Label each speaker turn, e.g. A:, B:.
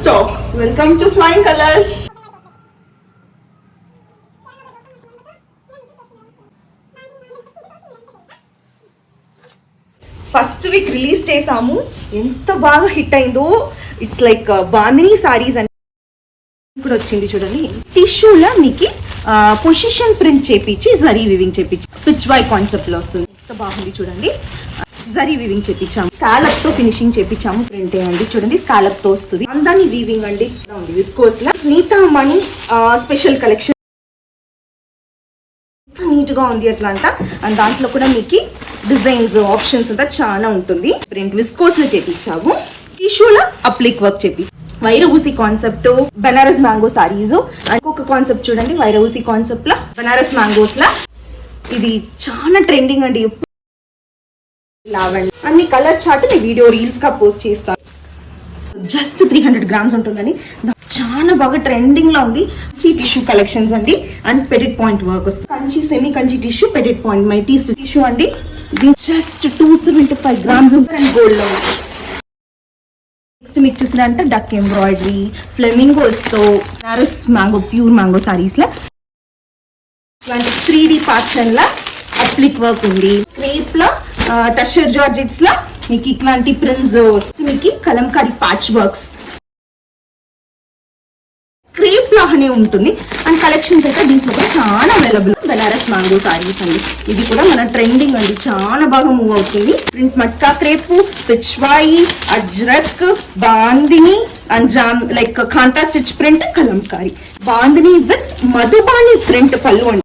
A: stop. Welcome to Flying Colors. First week release చేసాము, ఎంత బాగా హిట్ అయిందో. ఇట్స్ లైక్ బాందిని సారీస్ అని ఇప్పుడు వచ్చింది చూడండి. టిష్యూలో మీకు పొజిషన్ ప్రింట్ చేపించి జరీ వివింగ్ చేపించి పిచ్ వై కాన్సెప్ట్ లో వస్తుంది. ఎంత బాగుంది చూడండి. జరీ వీవింగ్ చేపించాము, స్కాలప్ తో ఫినిషింగ్ చేపించాము. ప్రింట్ అండి చూడండి, స్కాలప్ తో వస్తుంది. అందాన్ని వీవింగ్ అండి విస్కోస్ లా నీతా మనీ స్పెషల్ కలెక్షన్ నీట్ గా ఉంది అట్లా అంట. అండ్ దాంట్లో కూడా మీకు డిజైన్స్ ఆప్షన్స్ అంతా చాలా ఉంటుంది. ప్రింట్ విస్కోస్ లో చేపించాము. టిష్యూలో అప్లిక్ వర్క్ చేపి వైరూసి కాన్సెప్ట్ బనారస్ మ్యాంగో సారీస్. ఇంకొక కాన్సెప్ట్ చూడండి, వైరూసి కాన్సెప్ట్ లా బనారస్ మ్యాంగోస్ లా ఇది చాలా ట్రెండింగ్ అండి. లావండి అన్ని కలర్ చార్ట్ నేను వీడియో రీల్స్ గా పోస్ట్ చేస్తాను. జస్ట్ 300 grams ఉంటుందని చాలా బాగా ట్రెండింగ్ లో ఉంది. టిష్యూ కలెక్షన్స్ అండి అండ్ పెడిట్ పాయింట్ వర్క్ వస్తుంది. Kanchi semi Kanchi tissue petit point మై టీస్ టిష్యూ అండి. జస్ట్ 275 grams ఉంటుంది అండ్ గోల్డ్ లో. నెక్స్ట్ మీకు చూసినంటే డక్ ఎంబ్రాయిడరీ ఫ్లెమింగోస్ తో Banaras mango pure mango saris లా ఇలాంటి 3D ప్యాటర్న్ లా అప్లిక్ వర్క్ ఉంది. క్రేప్ లో టషర్ జార్జెట్స్ లా మీకు ఇట్లాంటి ప్రింట్స్ మీకు కలంకారీ ప్యాచ్ వర్క్స్ క్రేప్ లాగానే ఉంటుంది. అండ్ కలెక్షన్స్ అయితే దీంట్లో కూడా చాలా అవైలబుల్. బనారస్ మ్యాంగో సారీస్ అండి, ఇది కూడా మన ట్రెండింగ్ అండి, చాలా బాగా మూవ్ అవుతుంది. Print matka crepe, Pichwai, Ajrak, Bandhani and జామ్ like Kantha stitch print Kalamkari. Bandhani with Madhubani print పళ్ళు అండి.